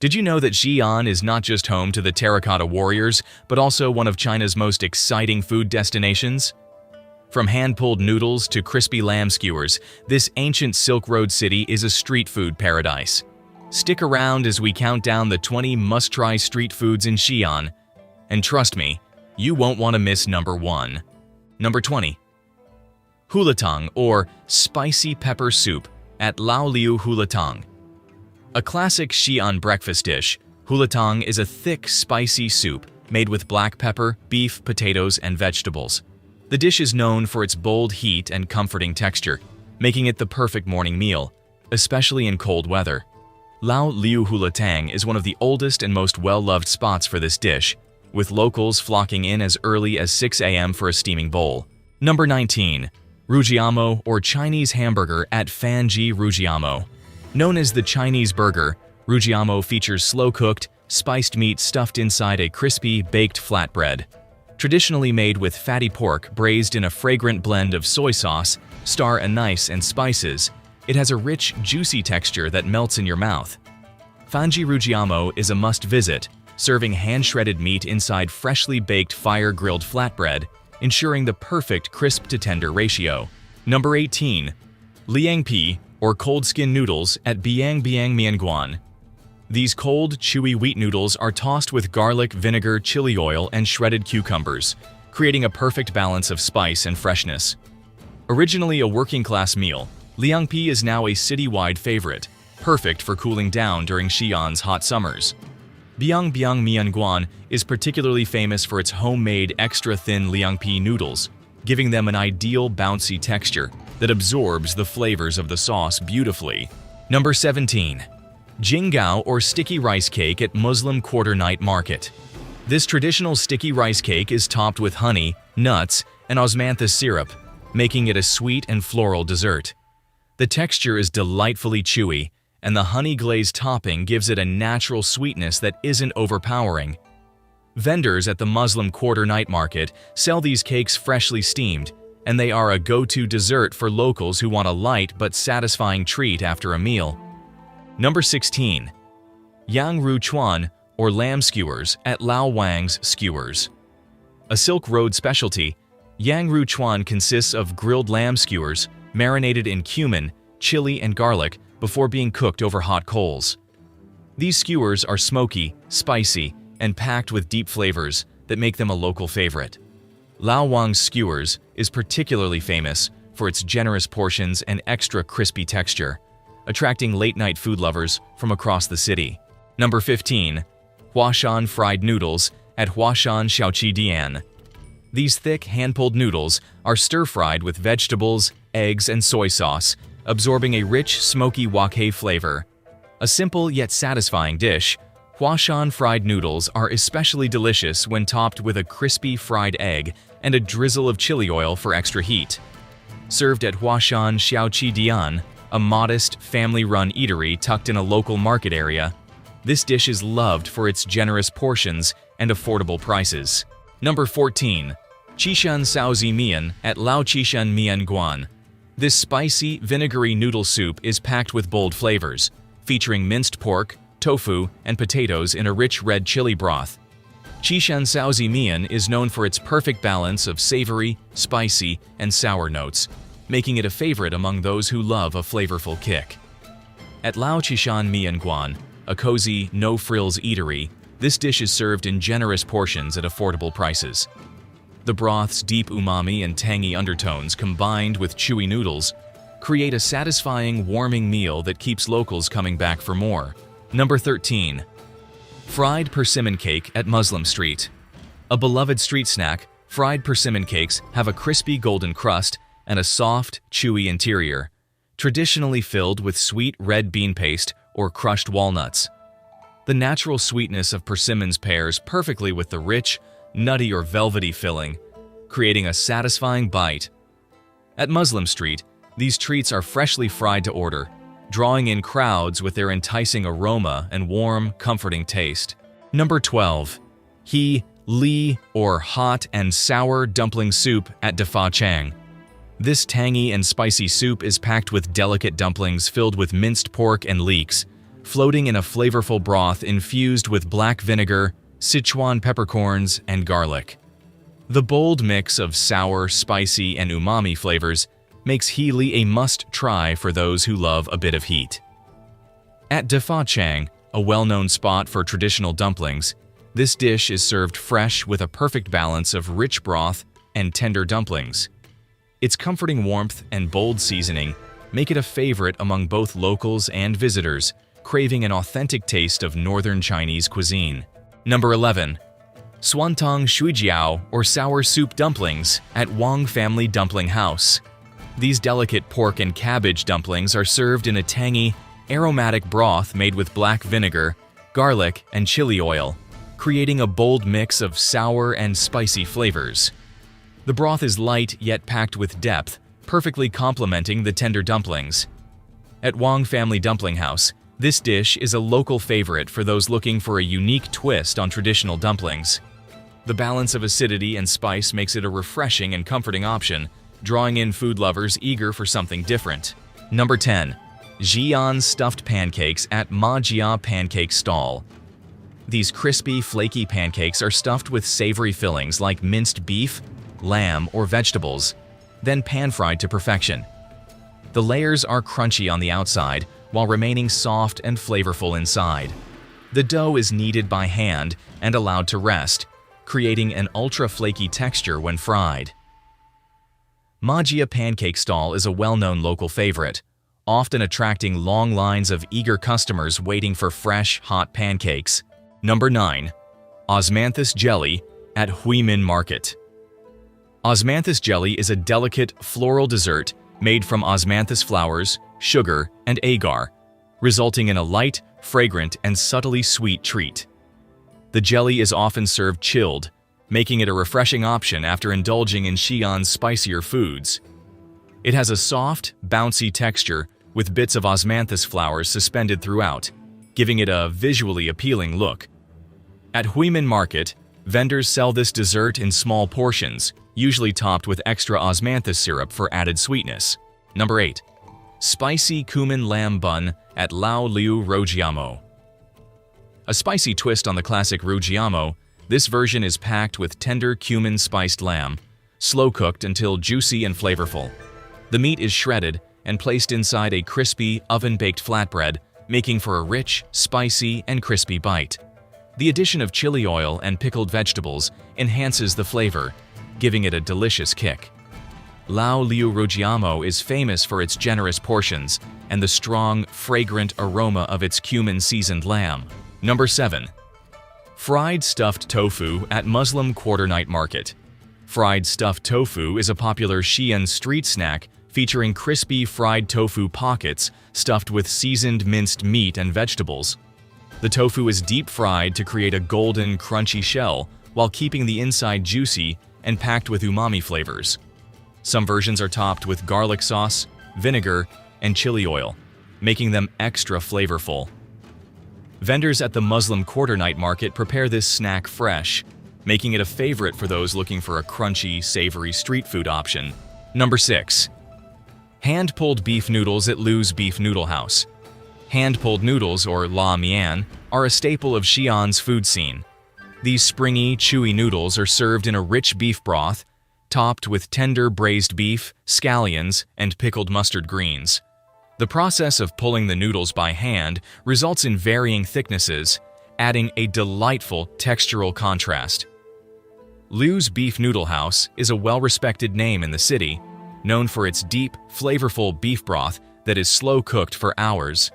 Did you know that Xi'an is not just home to the terracotta warriors, but also one of China's most exciting food destinations? From hand-pulled noodles to crispy lamb skewers, this ancient Silk Road city is a street food paradise. Stick around as we count down the 20 must-try street foods in Xi'an. And trust me, you won't want to miss number 1. Number 20. Hulatang, or spicy pepper soup, at Lao Liu Hulatang. A classic Xi'an breakfast dish, hulatang is a thick, spicy soup made with black pepper, beef, potatoes, and vegetables. The dish is known for its bold heat and comforting texture, making it the perfect morning meal, especially in cold weather. Lao Liu Hulatang is one of the oldest and most well-loved spots for this dish, with locals flocking in as early as 6 a.m. for a steaming bowl. Number 19. Rujiamo, or Chinese hamburger at Fanji Rujiamo. Known as the Chinese burger, Rujiamo features slow-cooked, spiced meat stuffed inside a crispy, baked flatbread. Traditionally made with fatty pork braised in a fragrant blend of soy sauce, star anise, and spices, it has a rich, juicy texture that melts in your mouth. Fanji Rujiamo is a must-visit, serving hand-shredded meat inside freshly baked fire-grilled flatbread, ensuring the perfect crisp-to-tender ratio. Number 18. Liangpi, or cold skin noodles at Biang Biang Mianguan. These cold, chewy wheat noodles are tossed with garlic, vinegar, chili oil, and shredded cucumbers, creating a perfect balance of spice and freshness. Originally a working-class meal, Liangpi is now a citywide favorite, perfect for cooling down during Xi'an's hot summers. Biang Biang Mianguan is particularly famous for its homemade extra-thin Liangpi noodles, giving them an ideal bouncy texture that absorbs the flavors of the sauce beautifully. Number 17. Jinggao, or sticky rice cake at Muslim Quarter Night Market. This traditional sticky rice cake is topped with honey, nuts, and osmanthus syrup, making it a sweet and floral dessert. The texture is delightfully chewy, and the honey-glazed topping gives it a natural sweetness that isn't overpowering. Vendors at the Muslim Quarter Night Market sell these cakes freshly steamed, and they are a go-to dessert for locals who want a light but satisfying treat after a meal. Number 16. Yang Ru Chuan, or lamb skewers at Lao Wang's Skewers. A Silk Road specialty, Yang Ru Chuan consists of grilled lamb skewers marinated in cumin, chili, and garlic before being cooked over hot coals. These skewers are smoky, spicy, and packed with deep flavors that make them a local favorite. Lao Wang's Skewers is particularly famous for its generous portions and extra crispy texture, attracting late-night food lovers from across the city. Number 15. Huashan fried noodles at Huashan Xiaoqi Dian. These thick, hand-pulled noodles are stir-fried with vegetables, eggs, and soy sauce, absorbing a rich, smoky wok-hei flavor. A simple yet satisfying dish, Huashan fried noodles are especially delicious when topped with a crispy fried egg and a drizzle of chili oil for extra heat. Served at Huashan Xiaoqi Dian, a modest, family-run eatery tucked in a local market area, this dish is loved for its generous portions and affordable prices. Number 14. Qishan Saozi Mian at Lao Qishan Mian Guan. This spicy, vinegary noodle soup is packed with bold flavors, featuring minced pork, tofu, and potatoes in a rich red chili broth. Qishan Saozi Mian is known for its perfect balance of savory, spicy, and sour notes, making it a favorite among those who love a flavorful kick. At Lao Qishan Mian Guan, a cozy, no-frills eatery, this dish is served in generous portions at affordable prices. The broth's deep umami and tangy undertones combined with chewy noodles create a satisfying, warming meal that keeps locals coming back for more. Number 13. Fried persimmon cake at Muslim Street. A beloved street snack, fried persimmon cakes have a crispy golden crust and a soft, chewy interior, traditionally filled with sweet red bean paste or crushed walnuts. The natural sweetness of persimmons pairs perfectly with the rich, nutty or velvety filling, creating a satisfying bite. At Muslim Street, these treats are freshly fried to order, drawing in crowds with their enticing aroma and warm, comforting taste. Number 12. He Li, or hot and sour dumpling soup at Defa Chang. This tangy and spicy soup is packed with delicate dumplings filled with minced pork and leeks, floating in a flavorful broth infused with black vinegar, Sichuan peppercorns, and garlic. The bold mix of sour, spicy, and umami flavors makes Healy a must-try for those who love a bit of heat. At Defa Chang, a well-known spot for traditional dumplings, this dish is served fresh with a perfect balance of rich broth and tender dumplings. Its comforting warmth and bold seasoning make it a favorite among both locals and visitors, craving an authentic taste of northern Chinese cuisine. Number 11. Suantong Shuijiao, or sour soup dumplings, at Wang Family Dumpling House. These delicate pork and cabbage dumplings are served in a tangy, aromatic broth made with black vinegar, garlic, and chili oil, creating a bold mix of sour and spicy flavors. The broth is light yet packed with depth, perfectly complementing the tender dumplings. At Wang Family Dumpling House, this dish is a local favorite for those looking for a unique twist on traditional dumplings. The balance of acidity and spice makes it a refreshing and comforting option, drawing in food lovers eager for something different. Number 10. Xi'an Stuffed Pancakes at Ma Jia Pancake Stall. These crispy, flaky pancakes are stuffed with savory fillings like minced beef, lamb, or vegetables, then pan-fried to perfection. The layers are crunchy on the outside while remaining soft and flavorful inside. The dough is kneaded by hand and allowed to rest, creating an ultra-flaky texture when fried. Ma Jia Pancake Stall is a well-known local favorite, often attracting long lines of eager customers waiting for fresh, hot pancakes. Number 9. Osmanthus Jelly at Huimin Market. Osmanthus jelly is a delicate, floral dessert made from osmanthus flowers, sugar, and agar, resulting in a light, fragrant, and subtly sweet treat. The jelly is often served chilled, making it a refreshing option after indulging in Xi'an's spicier foods. It has a soft, bouncy texture with bits of osmanthus flowers suspended throughout, giving it a visually appealing look. At Huimin Market, vendors sell this dessert in small portions, usually topped with extra osmanthus syrup for added sweetness. Number 8. Spicy Cumin Lamb Bun at Lao Liu Rojiamo. A spicy twist on the classic Rojiamo, this version is packed with tender cumin-spiced lamb, slow-cooked until juicy and flavorful. The meat is shredded and placed inside a crispy, oven-baked flatbread, making for a rich, spicy, and crispy bite. The addition of chili oil and pickled vegetables enhances the flavor, giving it a delicious kick. Lao Liu Rojiamo is famous for its generous portions and the strong, fragrant aroma of its cumin-seasoned lamb. Number 7. Fried Stuffed Tofu at Muslim Quarter Night Market. Fried stuffed tofu is a popular Xi'an street snack featuring crispy fried tofu pockets stuffed with seasoned minced meat and vegetables. The tofu is deep-fried to create a golden, crunchy shell while keeping the inside juicy and packed with umami flavors. Some versions are topped with garlic sauce, vinegar, and chili oil, making them extra flavorful. Vendors at the Muslim Quarter Night Market prepare this snack fresh, making it a favorite for those looking for a crunchy, savory street food option. Number 6. Hand-pulled beef noodles at Lu's Beef Noodle House. Hand-pulled noodles, or la mian, are a staple of Xi'an's food scene. These springy, chewy noodles are served in a rich beef broth, topped with tender braised beef, scallions, and pickled mustard greens. The process of pulling the noodles by hand results in varying thicknesses, adding a delightful textural contrast. Lu's Beef Noodle House is a well-respected name in the city, known for its deep, flavorful beef broth that is slow-cooked for hours.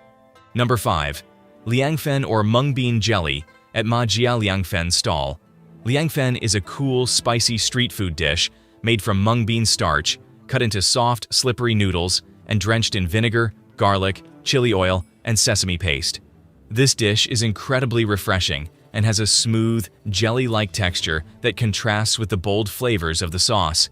Number 5. Liangfen or mung bean jelly at Ma Jia Liangfen Stall. Liangfen is a cool, spicy street food dish made from mung bean starch, cut into soft, slippery noodles, and drenched in vinegar, garlic, chili oil, and sesame paste. This dish is incredibly refreshing and has a smooth, jelly-like texture that contrasts with the bold flavors of the sauce.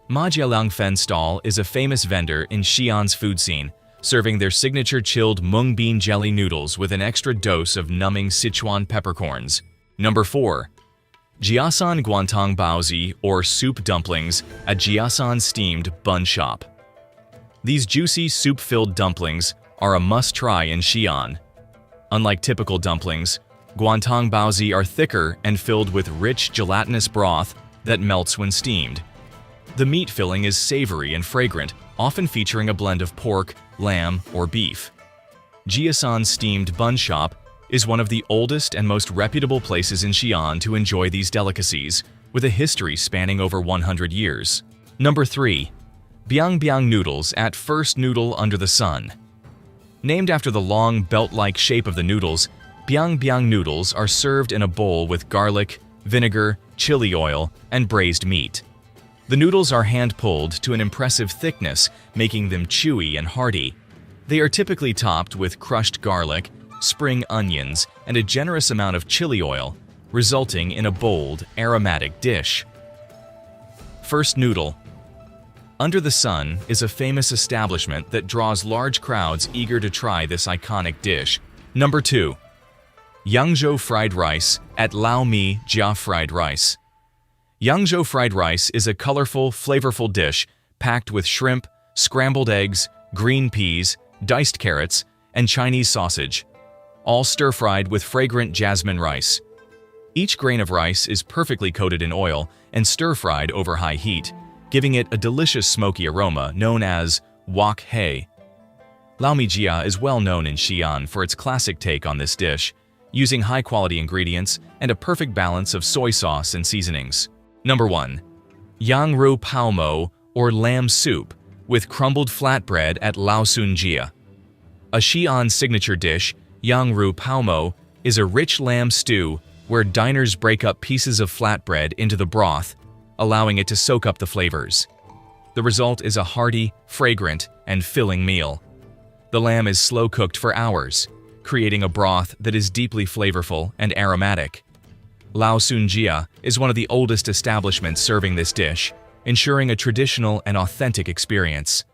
Ma Jia Liangfen Stall is a famous vendor in Xi'an's food scene, serving their signature chilled mung bean jelly noodles with an extra dose of numbing Sichuan peppercorns. Number 4. Jiasan Guantang Baozi or soup dumplings at Jiasan Steamed Bun Shop. These juicy soup-filled dumplings are a must-try in Xi'an. Unlike typical dumplings, guantang baozi are thicker and filled with rich gelatinous broth that melts when steamed. The meat filling is savory and fragrant, often featuring a blend of pork, lamb, or beef. Jiasan Steamed Bun Shop is one of the oldest and most reputable places in Xi'an to enjoy these delicacies, with a history spanning over 100 years. Number 3. Biang Biang Noodles at First Noodle Under the Sun. Named after the long, belt-like shape of the noodles, Biang Biang noodles are served in a bowl with garlic, vinegar, chili oil, and braised meat. The noodles are hand-pulled to an impressive thickness, making them chewy and hearty. They are typically topped with crushed garlic, spring onions, and a generous amount of chili oil, resulting in a bold, aromatic dish. First Noodle. Under the Sun is a famous establishment that draws large crowds eager to try this iconic dish. Number 2. Yangzhou Fried Rice at Lao Mi Jia Fried Rice. Yangzhou fried rice is a colorful, flavorful dish packed with shrimp, scrambled eggs, green peas, diced carrots, and Chinese sausage, all stir-fried with fragrant jasmine rice. Each grain of rice is perfectly coated in oil and stir-fried over high heat, giving it a delicious smoky aroma known as wok hei. Lao Mi Jia is well known in Xi'an for its classic take on this dish, using high-quality ingredients and a perfect balance of soy sauce and seasonings. Number 1. Yang Ru Pao Mo, or lamb soup, with crumbled flatbread at Lao Sun Jia. A Xi'an signature dish, Yang Ru Pao Mo is a rich lamb stew where diners break up pieces of flatbread into the broth, allowing it to soak up the flavors. The result is a hearty, fragrant, and filling meal. The lamb is slow-cooked for hours, creating a broth that is deeply flavorful and aromatic. Lao Sun Jia is one of the oldest establishments serving this dish, ensuring a traditional and authentic experience.